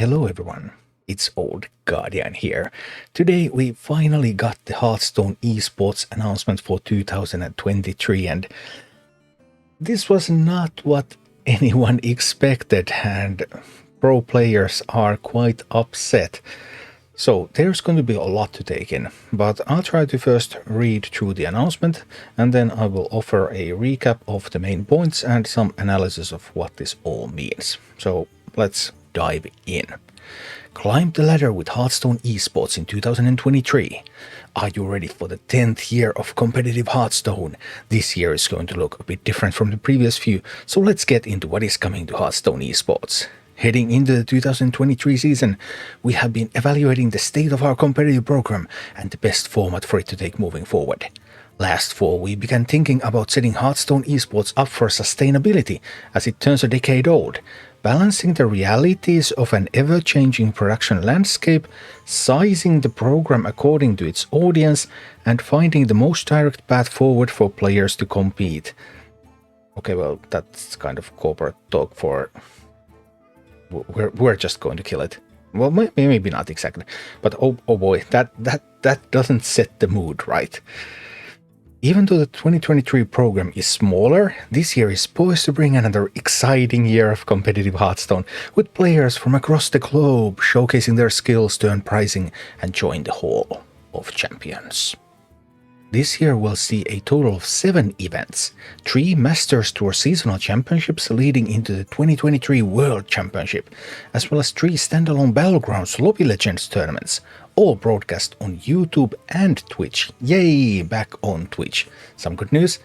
Hello everyone, it's Old Guardian here. Today we finally got the Hearthstone Esports announcement for 2023 and this was not what anyone expected and pro players are quite upset. So there's going to be a lot to take in, but I'll try to first read through the announcement and then I will offer a recap of the main points and some analysis of what this all means. So let's dive in. Climb the ladder with Hearthstone Esports in 2023. Are you ready for the 10th year of competitive Hearthstone? This year is going to look a bit different from the previous few, so let's get into what is coming to Hearthstone Esports. Heading into the 2023 season, we have been evaluating the state of our competitive program and the best format for it to take moving forward. Last fall, we began thinking about setting Hearthstone Esports up for sustainability as it turns a decade old, balancing the realities of an ever-changing production landscape, sizing the program according to its audience, and finding the most direct path forward for players to compete. Okay, well, that's kind of corporate talk for... We're just going to kill it. Well, maybe not exactly, but oh boy, that doesn't set the mood right. Even though the 2023 program is smaller, this year is poised to bring another exciting year of competitive Hearthstone, with players from across the globe showcasing their skills to earn prizing and join the Hall of Champions. This year will see a total of 7 events, 3 Masters Tour Seasonal Championships leading into the 2023 World Championship, as well as 3 standalone Battlegrounds Lobby Legends tournaments, all broadcast on YouTube and Twitch. Yay, back on Twitch. Some good news,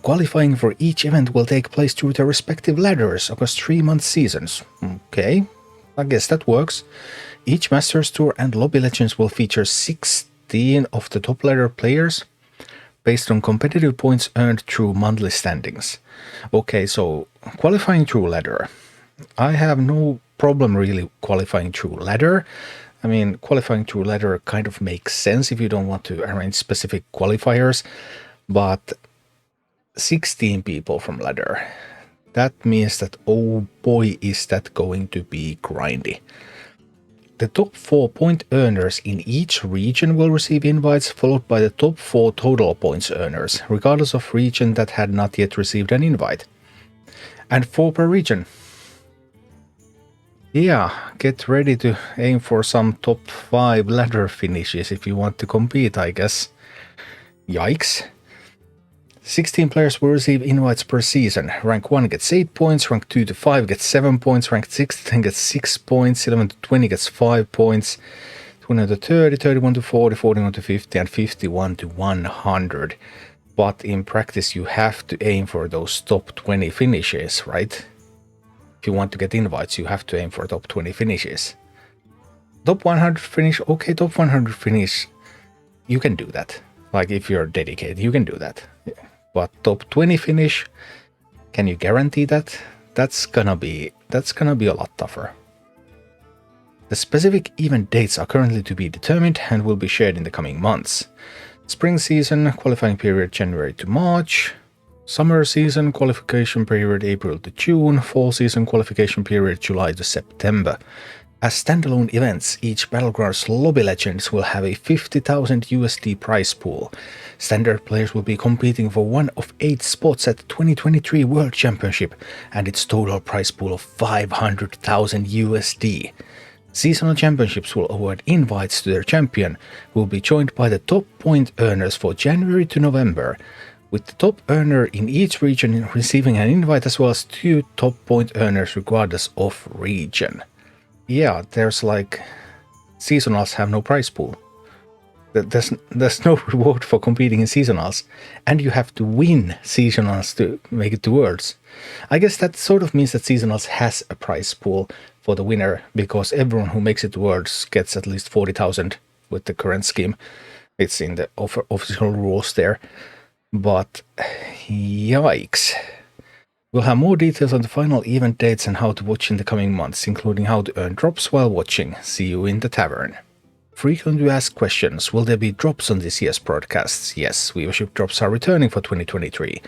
qualifying for each event will take place through their respective ladders across 3-month seasons. Okay, I guess that works. Each Masters Tour and Lobby Legends will feature 16 of the top ladder players, based on competitive points earned through monthly standings. Okay, so qualifying through ladder. I have no problem really qualifying through ladder. I mean, qualifying through ladder kind of makes sense if you don't want to arrange specific qualifiers, but 16 people from ladder. That means that, oh boy, is that going to be grindy. The top 4 point earners in each region will receive invites, followed by the top 4 total points earners, regardless of region that had not yet received an invite. And 4 per region. Yeah, get ready to aim for some top 5 ladder finishes if you want to compete, I guess. Yikes. 16 players will receive invites per season. Rank 1 gets 8 points, rank 2 to 5 gets 7 points, rank 6 to 10 gets 6 points, 11 to 20 gets 5 points, 20 to 30, 31 to 40, 41 to 50, and 51 to 100. But in practice you have to aim for those top 20 finishes, right? If you want to get invites, you have to aim for top 20 finishes. Top 100 finish, okay, top 100 finish, you can do that. Like if you're dedicated, you can do that. But top 20 finish, can you guarantee that? That's gonna be a lot tougher. The specific event dates are currently to be determined and will be shared in the coming months. Spring season, qualifying period January to March. Summer season, qualification period April to June. Fall season, qualification period July to September. As standalone events, each Battlegrounds Lobby Legends will have a 50,000 USD prize pool. Standard players will be competing for one of 8 spots at the 2023 World Championship and its total prize pool of 500,000 USD. Seasonal championships will award invites to their champion, who will be joined by the top point earners for January to November, with the top earner in each region receiving an invite as well as 2 top point earners regardless of region. Yeah, there's like... seasonals have no prize pool. There's no reward for competing in seasonals, and you have to win seasonals to make it to Worlds. I guess that sort of means that seasonals has a prize pool for the winner, because everyone who makes it to Worlds gets at least 40,000 with the current scheme. It's in the official rules there. But yikes. We'll have more details on the final event dates and how to watch in the coming months, including how to earn drops while watching. See you in the tavern. Frequently asked questions. Will there be drops on this year's broadcasts? Yes, viewership drops are returning for 2023.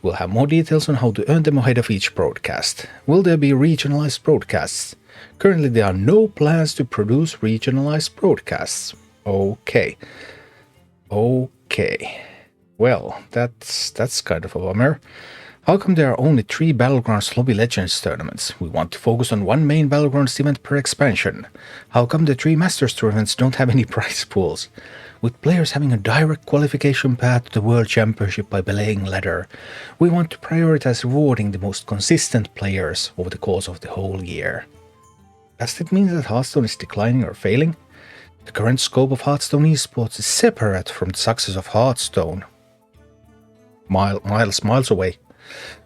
We'll have more details on how to earn them ahead of each broadcast. Will there be regionalized broadcasts? Currently there are no plans to produce regionalized broadcasts. Okay. Well, that's kind of a bummer. How come there are only 3 Battlegrounds Lobby Legends tournaments? We want to focus on one main Battlegrounds event per expansion. How come the 3 Masters tournaments don't have any prize pools? With players having a direct qualification path to the World Championship by belaying ladder, we want to prioritize rewarding the most consistent players over the course of the whole year. Does that mean that Hearthstone is declining or failing? The current scope of Hearthstone Esports is separate from the success of Hearthstone. Miles away.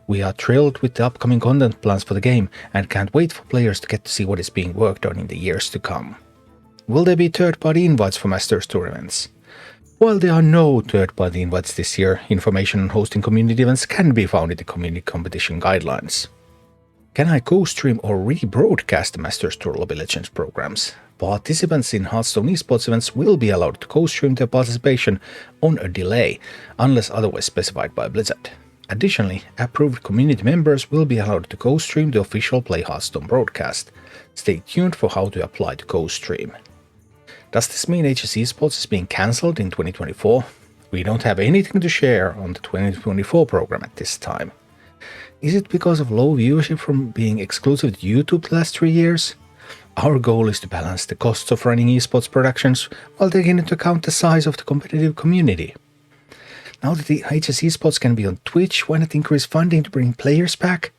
We are thrilled with the upcoming content plans for the game and can't wait for players to get to see what is being worked on in the years to come. Will there be third-party invites for Masters tournaments? While there are no third-party invites this year, information on hosting community events can be found in the community competition guidelines. Can I co-stream or rebroadcast the Masters Tour Lobby Legends programs? Participants in Hearthstone Esports events will be allowed to co-stream their participation on a delay, unless otherwise specified by Blizzard. Additionally, approved community members will be allowed to co-stream the official Play Hearthstone broadcast. Stay tuned for how to apply to co-stream. Does this mean HS Esports is being cancelled in 2024? We don't have anything to share on the 2024 program at this time. Is it because of low viewership from being exclusive to YouTube the last 3 years? Our goal is to balance the costs of running esports productions while taking into account the size of the competitive community. Now that the HS Esports can be on Twitch, why not increase funding to bring players back?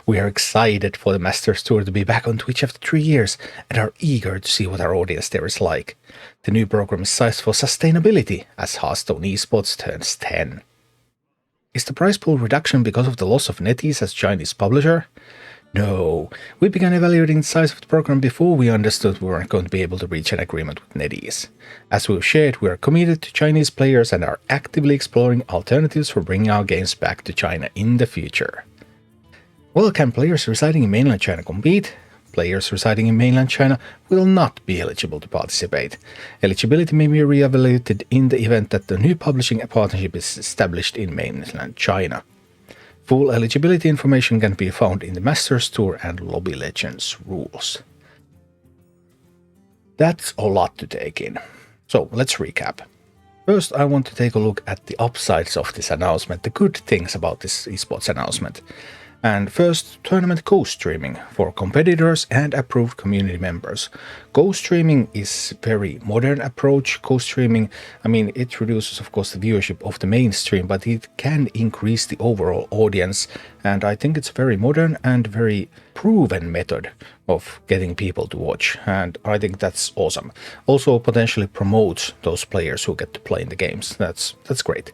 We are excited for the Masters Tour to be back on Twitch after 3 years and are eager to see what our audience there is like. The new program is sized for sustainability as Hearthstone Esports turns 10. Is the prize pool reduction because of the loss of NetEase as Chinese publisher? No, we began evaluating the size of the program before we understood we weren't going to be able to reach an agreement with NetEase. As we've shared, we are committed to Chinese players and are actively exploring alternatives for bringing our games back to China in the future. Well, can players residing in mainland China compete? Players residing in mainland China will not be eligible to participate. Eligibility may be re-evaluated in the event that the new publishing partnership is established in mainland China. Full eligibility information can be found in the Masters Tour and Lobby Legends rules. That's a lot to take in. So let's recap. First, I want to take a look at the upsides of this announcement, the good things about this esports announcement. And first, tournament co-streaming for competitors and approved community members. Co-streaming is a very modern approach. Co-streaming, it reduces, of course, the viewership of the mainstream, but it can increase the overall audience. And I think it's a very modern and very proven method of getting people to watch. And I think that's awesome. Also, potentially promotes those players who get to play in the games. That's great.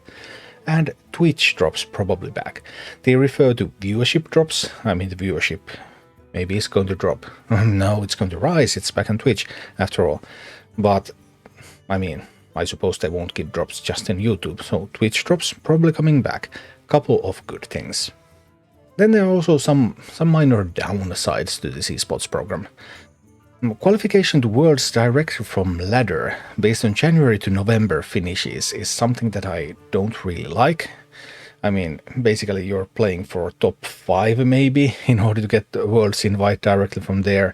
And Twitch drops probably back. They refer to viewership drops. The viewership maybe is going to drop. No, it's going to rise. It's back on Twitch after all. But I suppose they won't give drops just in YouTube. So Twitch drops probably coming back. Couple of good things. Then there are also some minor downsides to this esports program. Qualification to Worlds directly from ladder based on January to November finishes is something that I don't really like. Basically you're playing for top 5 maybe in order to get the Worlds invite directly from there.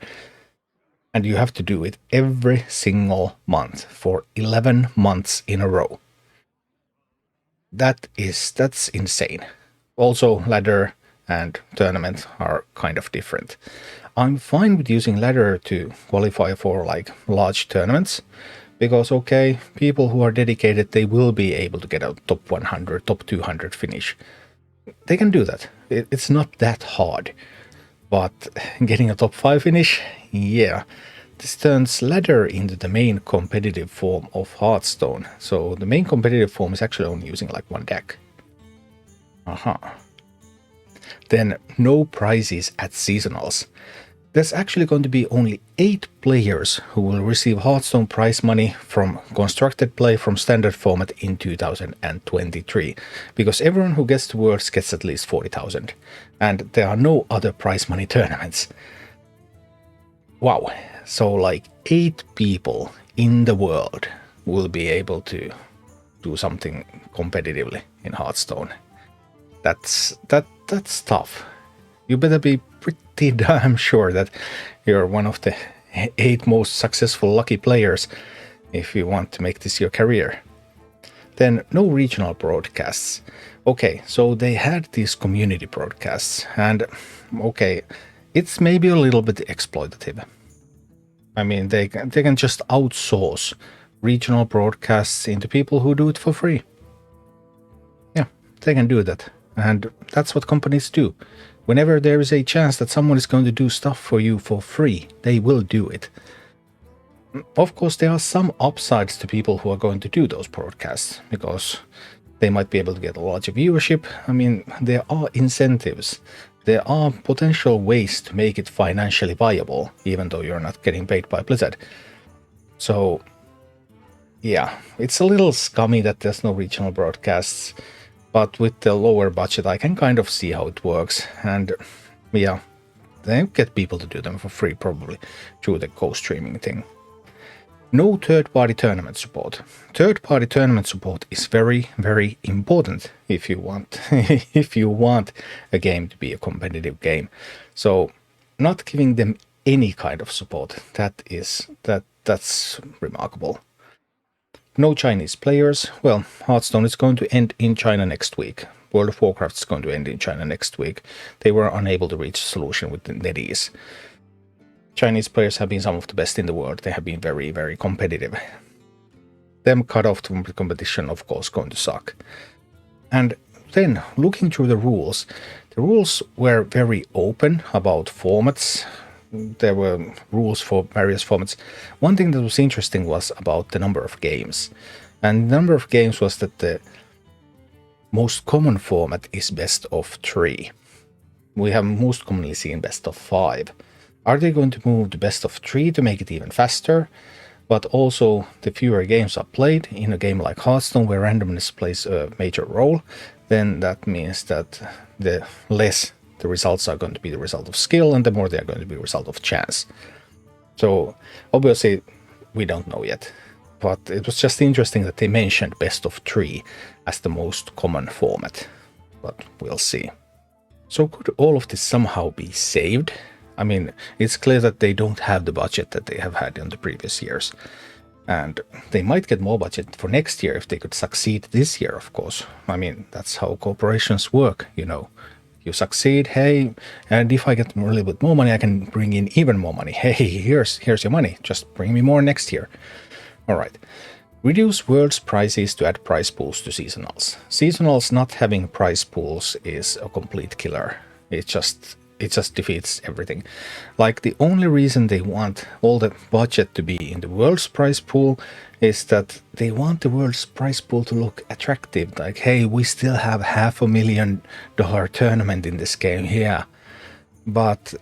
And you have to do it every single month for 11 months in a row. That's insane. Also, ladder and tournament are kind of different. I'm fine with using ladder to qualify for large tournaments because people who are dedicated, they will be able to get a top 100, top 200 finish. They can do that. It's not that hard. But getting a top 5 finish, yeah. This turns ladder into the main competitive form of Hearthstone. So the main competitive form is actually only using one deck. Then no prizes at seasonals. There's actually going to be only 8 players who will receive Hearthstone prize money from constructed play from standard format in 2023, because everyone who gets to Worlds gets at least 40,000, and there are no other prize money tournaments. Wow, so 8 people in the world will be able to do something competitively in Hearthstone. That's tough. You better be did, I'm sure that you're one of the 8 most successful lucky players if you want to make this your career. Then no regional broadcasts. Okay, so they had these community broadcasts, and okay, it's maybe a little bit exploitative. I mean, they can just outsource regional broadcasts into people who do it for free. Yeah, they can do that. And that's what companies do. Whenever there is a chance that someone is going to do stuff for you for free, they will do it. Of course, there are some upsides to people who are going to do those broadcasts, because they might be able to get a larger viewership. I mean, there are incentives. There are potential ways to make it financially viable, even though you're not getting paid by Blizzard. So, yeah, it's a little scummy that there's no regional broadcasts, but with the lower budget, I can kind of see how it works. And yeah, they get people to do them for free, probably, through the co-streaming thing. No third-party tournament support. Third-party tournament support is very, very important if you want if you want a game to be a competitive game. So, not giving them any kind of support, that's remarkable. No Chinese players. Well, Hearthstone is going to end in China next week. World of Warcraft is going to end in China next week. They were unable to reach a solution with the NetEase. Chinese players have been some of the best in the world. They have been very, very competitive. Them cut off from the competition, of course, going to suck. And then, looking through the rules were very open about formats. There were rules for various formats. One thing that was interesting was about the number of games. And the number of games was that the most common format is best of 3. We have most commonly seen best of 5. Are they going to move to best of 3 to make it even faster? But also, the fewer games are played in a game like Hearthstone, where randomness plays a major role, then that means that the less the results are going to be the result of skill, and the more they are going to be the result of chance. So, obviously, we don't know yet. But it was just interesting that they mentioned best of 3 as the most common format. But we'll see. So could all of this somehow be saved? I mean, it's clear that they don't have the budget that they have had in the previous years. And they might get more budget for next year if they could succeed this year, of course. I mean, that's how corporations work, you know. You succeed, hey, and if I get a little bit more money, I can bring in even more money. Hey, here's your money, just bring me more next year. Alright. Reduce world's prices to add price pools to seasonals. Seasonals not having price pools is a complete killer. It just defeats everything. Like, the only reason they want all the budget to be in the world's prize pool is that they want the world's prize pool to look attractive. Like, hey, we still have $500,000 tournament in this game, yeah. But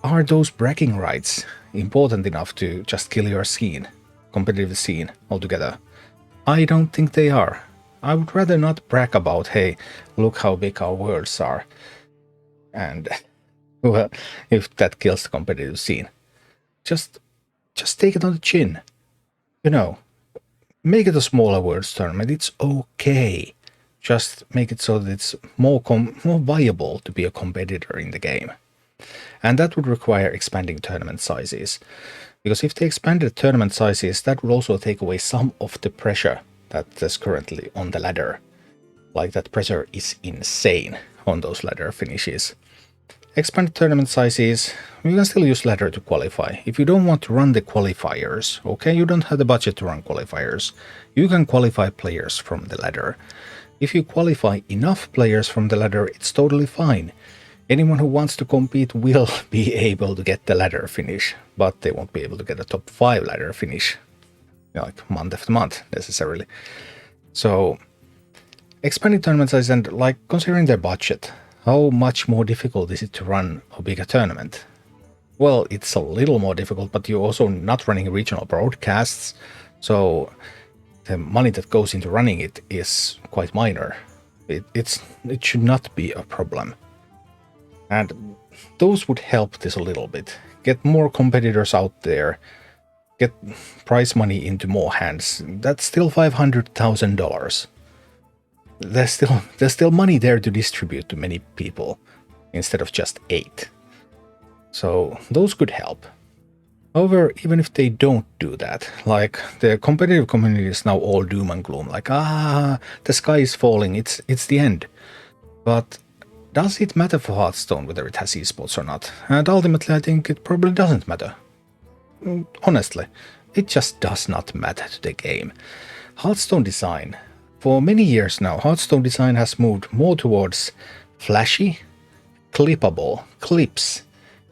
are those bragging rights important enough to just kill your scene, competitive scene altogether? I don't think they are. I would rather not brag about, hey, look how big our worlds are. And, well, if that kills the competitive scene, just take it on the chin. You know, make it a smaller worlds tournament. It's okay. Just make it so that it's more viable to be a competitor in the game. And that would require expanding tournament sizes. Because if they expanded tournament sizes, that would also take away some of the pressure that is currently on the ladder. Like, that pressure is insane on those ladder finishes. Expanded tournament sizes, you can still use ladder to qualify. If you don't want to run the qualifiers, okay, you don't have the budget to run qualifiers, you can qualify players from the ladder. If you qualify enough players from the ladder, it's totally fine. Anyone who wants to compete will be able to get the ladder finish, but they won't be able to get a top 5 ladder finish, like month after month, necessarily. So, expanding tournament size and, like, considering their budget, how much more difficult is it to run a bigger tournament? Well, it's a little more difficult, but you're also not running regional broadcasts, so the money that goes into running it is quite minor. It should not be a problem. And those would help this a little bit. Get more competitors out there, get prize money into more hands. That's still $500,000. There's still money there to distribute to many people, instead of just 8. So those could help. However, even if they don't do that, like the competitive community is now all doom and gloom, like, the sky is falling, it's the end. But does it matter for Hearthstone whether it has esports or not? And ultimately I think it probably doesn't matter. Honestly, it just does not matter to the game. Hearthstone design. For many years now, Hearthstone design has moved more towards flashy, clippable, clips.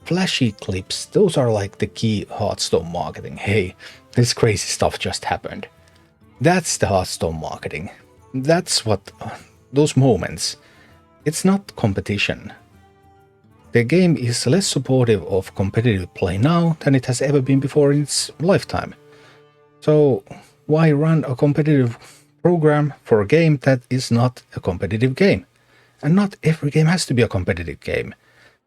Flashy clips, those are like the key Hearthstone marketing. Hey, this crazy stuff just happened. That's the Hearthstone marketing. That's what those moments. It's not competition. The game is less supportive of competitive play now than it has ever been before in its lifetime. So why run a competitive program for a game that is not a competitive game? And not every game has to be a competitive game.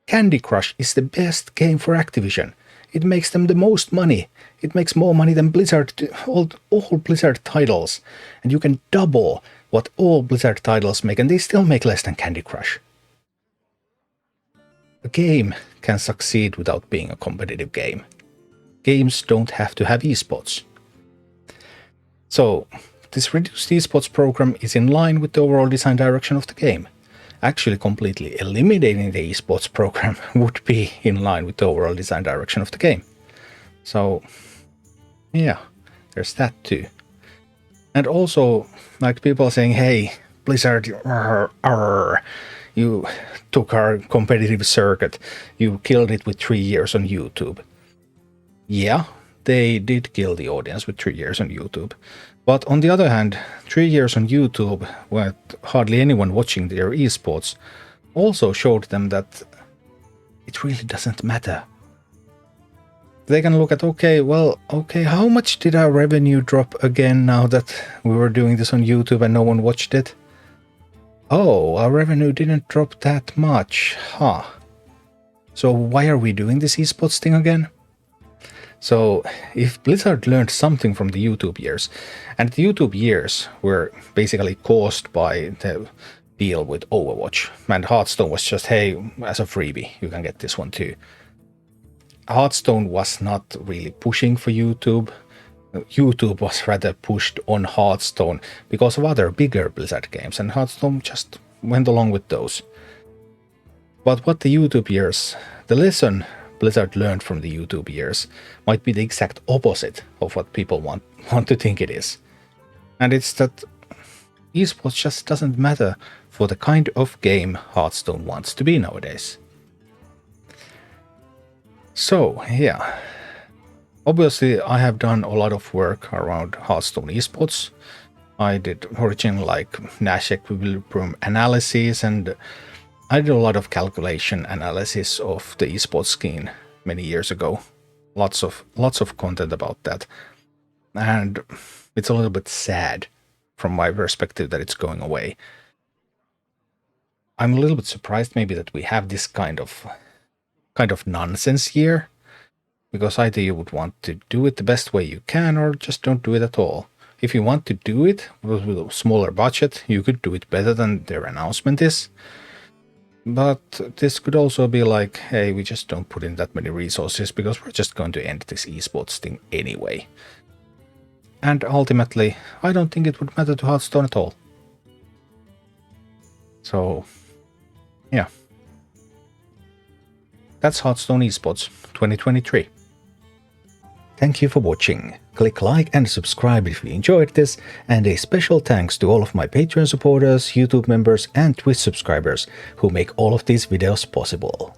Candy Crush is the best game for Activision. It makes them the most money. It makes more money than Blizzard, all Blizzard titles. And you can double what all Blizzard titles make, and they still make less than Candy Crush. A game can succeed without being a competitive game. Games don't have to have esports. So, this reduced esports program is in line with the overall design direction of the game. Actually, completely eliminating the esports program would be in line with the overall design direction of the game. So, yeah, there's that too. And also, like people are saying, hey, Blizzard, you took our competitive circuit, you killed it with 3 years on YouTube. Yeah, they did kill the audience with 3 years on YouTube. But on the other hand, 3 years on YouTube, with hardly anyone watching their esports, also showed them that it really doesn't matter. They can look at, okay, how much did our revenue drop again now that we were doing this on YouTube and no one watched it? Oh, our revenue didn't drop that much, huh? So why are we doing this esports thing again? So, if Blizzard learned something from the YouTube years, and the YouTube years were basically caused by the deal with Overwatch, and Hearthstone was just, hey, as a freebie, you can get this one too. Hearthstone was not really pushing for YouTube. YouTube was rather pushed on Hearthstone because of other bigger Blizzard games, and Hearthstone just went along with those. But what the YouTube years, the lesson Blizzard learned from the YouTube years might be the exact opposite of what people want to think it is. And it's that esports just doesn't matter for the kind of game Hearthstone wants to be nowadays. So, yeah. Obviously, I have done a lot of work around Hearthstone Esports. I did origin like Nash equilibrium analysis, and I did a lot of calculation analysis of the esports scene many years ago. Lots of content about that. And it's a little bit sad from my perspective that it's going away. I'm a little bit surprised maybe that we have this kind of nonsense here, because either you would want to do it the best way you can or just don't do it at all. If you want to do it with a smaller budget, you could do it better than their announcement is. But this could also be like, hey, we just don't put in that many resources because we're just going to end this esports thing anyway. And ultimately, I don't think it would matter to Hearthstone at all. So, yeah. That's Hearthstone Esports 2023. Thank you for watching. Click like and subscribe if you enjoyed this, and a special thanks to all of my Patreon supporters, YouTube members and Twitch subscribers who make all of these videos possible.